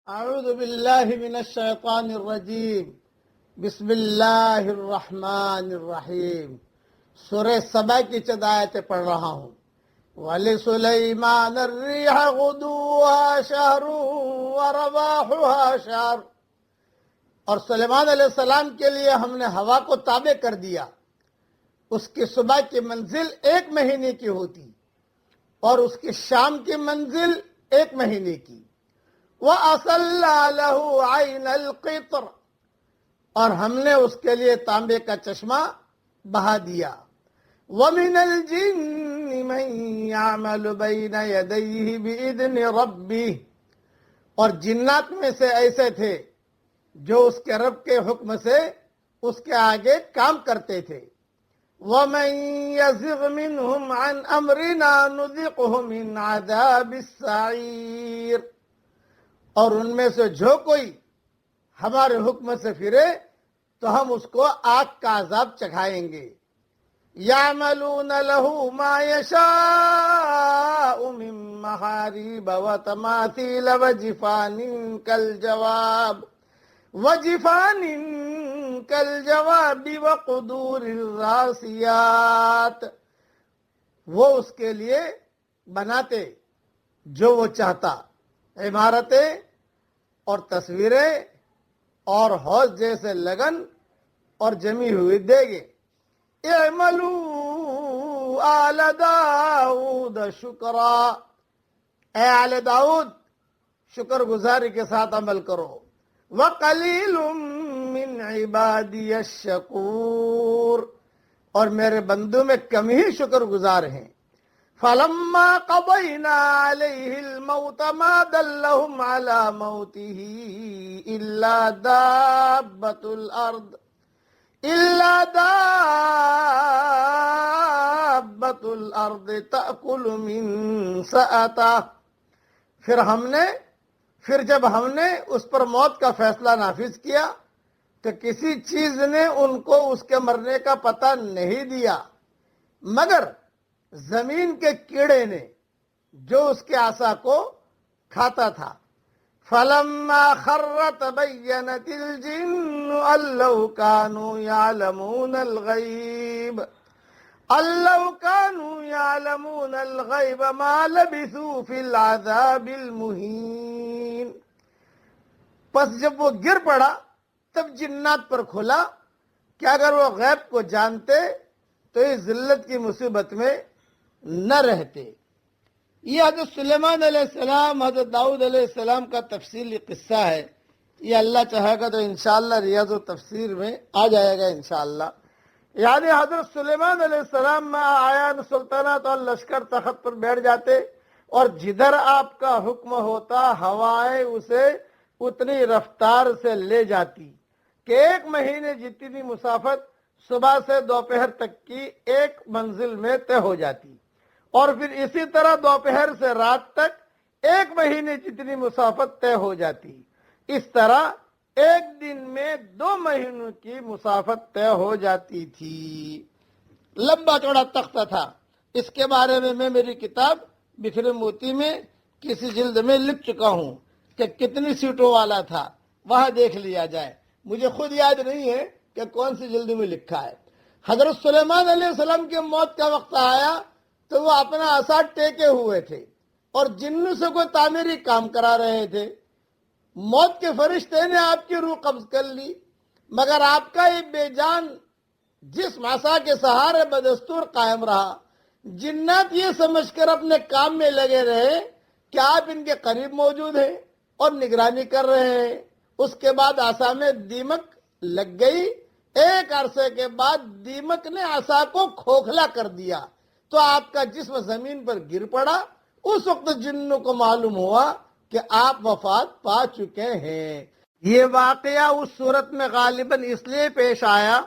اعوذ باللہ من الشیطان الرجیم بسم اللہ الرحمن الرحیم سورہ سبا کی چند آیتیں پڑھ رہا ہوں. وَلِسُلَيْمَانَ الرِّيحَ غُدُوُّهَا شَهْرٌ وَرَوَاحُهَا شَهْرٌ. اور سلیمان علیہ السلام کے لیے ہم نے ہوا کو تابع کر دیا. اس کی صبح کی منزل 1 مہینے کی ہوتی اور اس کی شام کی منزل 1 مہینے کی. وَأَصَلَّا لَهُ عَيْنَ الْقِطْرِ. اور ہم نے اس کے لیے تانبے کا چشمہ بہا دیا. وَمِنَ الْجِنِّ مَن يَعْمَلُ بَيْنَ يَدَيْهِ بِإِذْنِ رَبِّهِ. اور جنات میں سے ایسے تھے جو اس کے رب کے حکم سے اس کے آگے کام کرتے تھے. وَمَن يَزِغْ مِنْهُمْ عَنْ أَمْرِنَا نُذِقْهُ مِنْ عَذَابِ السَّعِيرِ. اور ان میں سے جو کوئی ہمارے حکم سے پھرے تو ہم اس کو آگ کا عذاب چکھائیں گے. يَعْمَلُونَ لَهُ مَا يَشَاءُ مِن مَّحَارِيبَ وَتَمَاثِيلَ وَجِفَانٍ كَالْجَوَابِ وَقُدُورِ الرَّاسِيَاتِ. وہ اس کے لیے بناتے جو وہ چاہتا، عمارتیں اور تصویریں اور حوض جیسے لگن اور جمی ہوئی دیگیں. اعملوا آل داؤد شکرا. اے آل داؤد شکر گزاری کے ساتھ عمل کرو. وقلیل من عبادی الشکور. اور میرے بندوں میں کم ہی شکر گزار ہیں. فَلَمَّا قَضَيْنَا عَلَيْهِ الْمَوْتَ مَا دَلَّهُمْ عَلَى مَوْتِهِ إِلَّا دَابَّةُ الْأَرْضِ تَأْكُلُ مِنْ سَأَتَهُ. پھر جب ہم نے اس پر موت کا فیصلہ نافذ کیا تو کسی چیز نے ان کو اس کے مرنے کا پتہ نہیں دیا مگر زمین کے کیڑے نے جو اس کے عصا کو کھاتا تھا. فَلَمَّا خَرَّ تَبَيَّنَتِ الْجِنُّ أَن لَّوْ كَانُوا يَعْلَمُونَ الْغَيْبَ مَا لَبِثُوا فِي الْعَذَابِ الْمُهِينِ. پس جب وہ گر پڑا تب جنات پر کھلا کہ اگر وہ غیب کو جانتے تو اس ذلت کی مصیبت میں نہ رہتے. یہ حضرت سلیمان علیہ السلام حضرت داؤد علیہ السلام کا تفصیلی قصہ ہے. یہ اللہ چاہے گا تو انشاءاللہ ریاض و تفسیر میں آ جائے گا انشاءاللہ. یعنی حضرت سلیمان علیہ السلام میں آیان سلطنت اور لشکر تخت پر بیٹھ جاتے اور جدھر آپ کا حکم ہوتا ہوائیں اسے اتنی رفتار سے لے جاتی کہ 1 مہینے جتنی مسافت صبح سے دوپہر تک کی 1 منزل میں طے ہو جاتی اور پھر اسی طرح دوپہر سے رات تک 1 مہینے جتنی مسافت طے ہو جاتی. اس طرح 1 دن میں 2 مہینوں کی مسافت طے ہو جاتی تھی. لمبا چوڑا تختہ تھا. اس کے بارے میں میں میری کتاب بکھرے موتی میں کسی جلد میں لکھ چکا ہوں کہ کتنی سیٹوں والا تھا. وہاں دیکھ لیا جائے. مجھے خود یاد نہیں ہے کہ کون سی جلد میں لکھا ہے. حضرت سلیمان علیہ السلام کی موت کا وقت آیا تو وہ اپنا عصا ٹیکے ہوئے تھے اور جنوں سے کوئی تعمیری کام کرا رہے تھے. موت کے فرشتے نے آپ کی روح قبض کر لی مگر آپ کا یہ بے جان جسم عصا کے سہارے بدستور قائم رہا. جنات یہ سمجھ کر اپنے کام میں لگے رہے کہ آپ ان کے قریب موجود ہیں اور نگرانی کر رہے ہیں. اس کے بعد عصا میں دیمک لگ گئی. 1 عرصے کے بعد دیمک نے عصا کو کھوکھلا کر دیا تو آپ کا جسم زمین پر گر پڑا. اس وقت جنوں کو معلوم ہوا کہ آپ وفات پا چکے ہیں. یہ واقعہ اس صورت میں غالباً اس لیے پیش آیا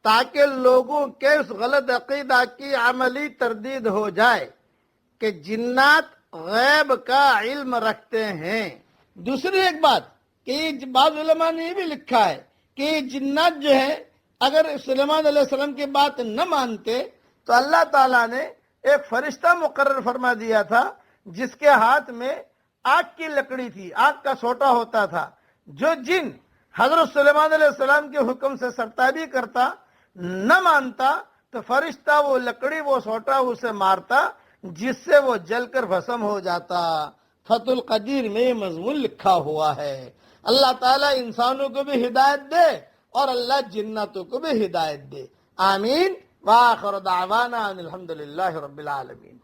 تاکہ لوگوں کے اس غلط عقیدہ کی عملی تردید ہو جائے کہ جنات غیب کا علم رکھتے ہیں. دوسری ایک بات کہ بعض علماء نے یہ بھی لکھا ہے کہ یہ جنات جو ہے اگر سلیمان علیہ السلام کی بات نہ مانتے تو اللہ تعالیٰ نے ایک فرشتہ مقرر فرما دیا تھا جس کے ہاتھ میں آگ کی لکڑی تھی، آگ کا سوٹا ہوتا تھا. جو جن حضرت سلیمان علیہ السلام کے حکم سے سرتابی کرتا، نہ مانتا، تو فرشتہ وہ لکڑی، وہ سوٹا اسے مارتا، جس سے وہ جل کر بھسم ہو جاتا. فتح القدیر میں یہ مضمون لکھا ہوا ہے. اللہ تعالیٰ انسانوں کو بھی ہدایت دے اور اللہ جناتوں کو بھی ہدایت دے. آمین. وآخر دعوانا ان الحمد للہ رب العالمین.